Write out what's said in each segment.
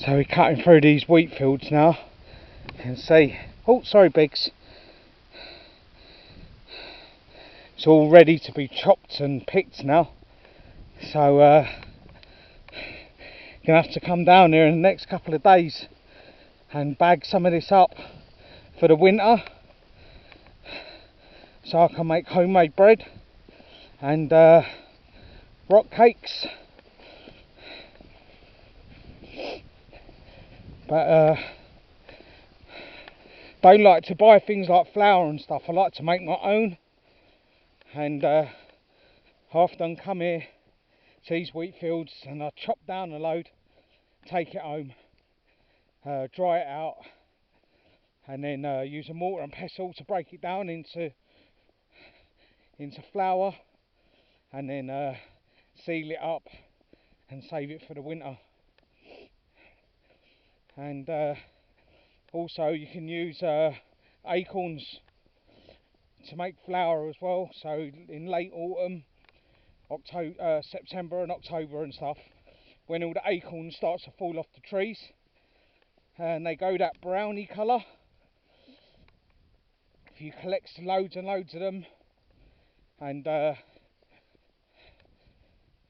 So we're cutting through these wheat fields now. You can see, oh sorry Biggs, it's all ready to be chopped and picked now. So gonna have to come down here in the next couple of days and bag some of this up for the winter, so I can make homemade bread and rock cakes. But don't like to buy things like flour and stuff. I like to make my own, and I often come here to these wheat fields and I chop down a load, take it home, dry it out, and then use a mortar and pestle to break it down into flour, and then seal it up and save it for the winter. And also you can use acorns to make flour as well. So in late autumn, September and October and stuff, when all the acorns starts to fall off the trees and they go that browny colour, if you collect loads and loads of them, and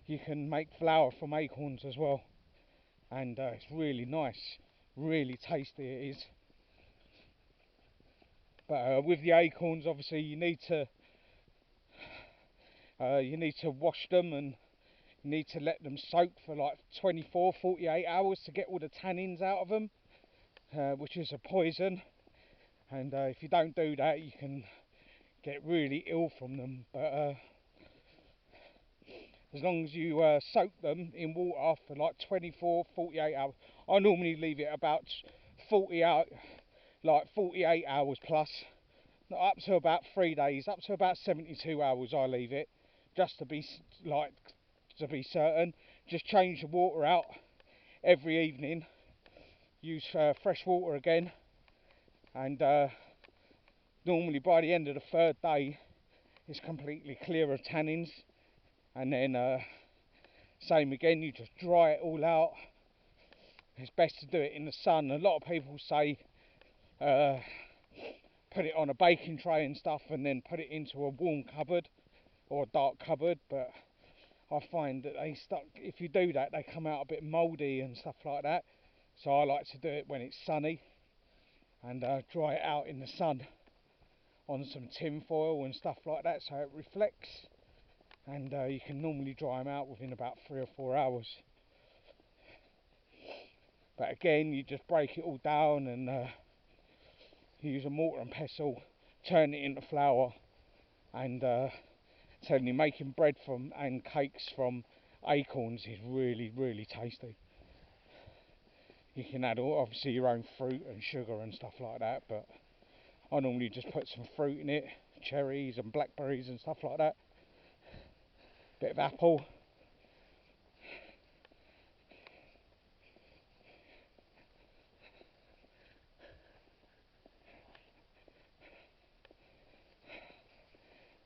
you can make flour from acorns as well, and it's really nice, really tasty it is. But with the acorns, obviously you need to wash them, and you need to let them soak for like 24-48 hours to get all the tannins out of them, which is a poison, and if you don't do that you can get really ill from them. But as long as you soak them in water for like 24-48 hours, I normally leave it about 48 hours plus, up to about 3 days, up to about 72 hours I leave it, just to be certain. Just change the water out every evening, use fresh water again, and normally by the end of the 3rd day it's completely clear of tannins. And then same again, you just dry it all out. It's best to do it in the sun. A lot of people say put it on a baking tray and stuff and then put it into a warm cupboard or a dark cupboard, but I find that if you do that, they come out a bit mouldy and stuff like that. So I like to do it when it's sunny and dry it out in the sun on some tin foil and stuff like that, so it reflects, and you can normally dry them out within about 3 or 4 hours. But again, you just break it all down and use a mortar and pestle, turn it into flour, and telling you, making bread from and cakes from acorns is really tasty. You can add obviously your own fruit and sugar and stuff like that, but I normally just put some fruit in it, cherries and blackberries and stuff like that, bit of apple.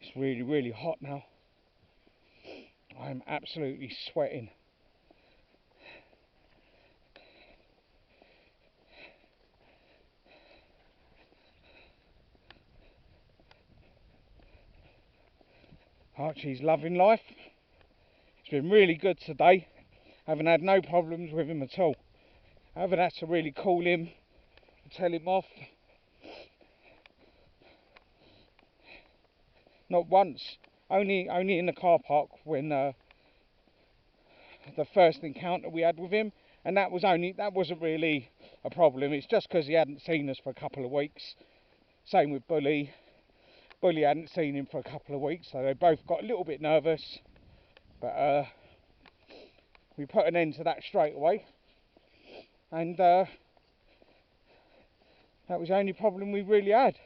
It's really hot now. I'm absolutely sweating. Archie's loving life. It's been really good today. Haven't had no problems with him at all. I haven't had to really call him, tell him off. Not once. Only in the car park when the first encounter we had with him, and that wasn't really a problem. It's just because he hadn't seen us for a couple of weeks. Same with Bully. Bully hadn't seen him for a couple of weeks, so they both got a little bit nervous. But we put an end to that straight away, and that was the only problem we really had.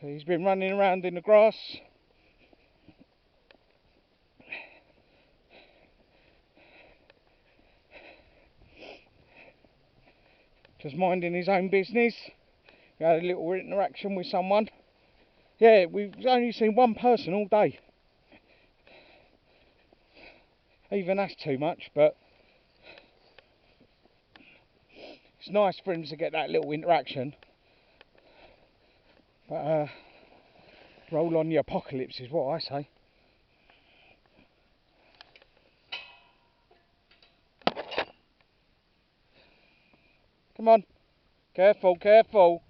So he's been running around in the grass. Just minding his own business. He had a little interaction with someone, Yeah, we've only seen one person all day. Even that's too much, but it's nice for him to get that little interaction. But roll on the apocalypse is what I say. Come on, careful, careful.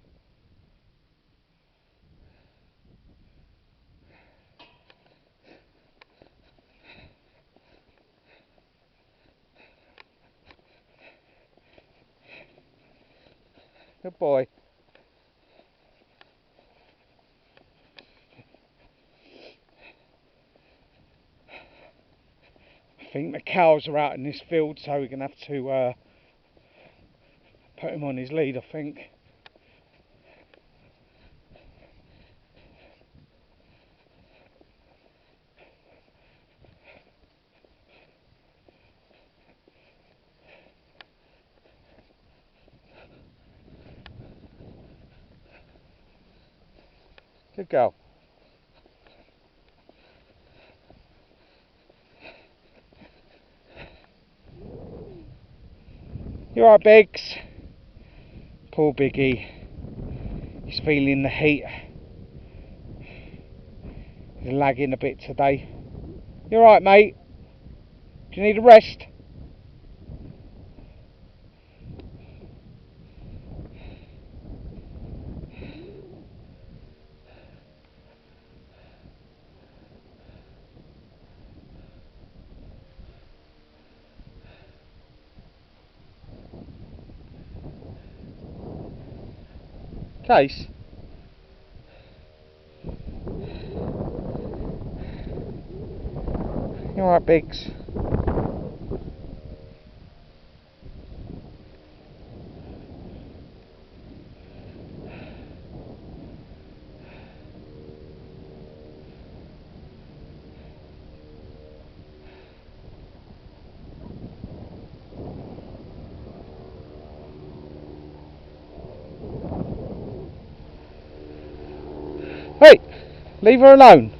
Good boy. I think the cows are out in this field, so we're going to have to put him on his lead, I think. Good girl. You alright, Biggs? Poor Biggie. He's feeling the heat. He's lagging a bit today. You alright, mate? Do you need a rest? Case? You alright, Biggs? Hey! Leave her alone.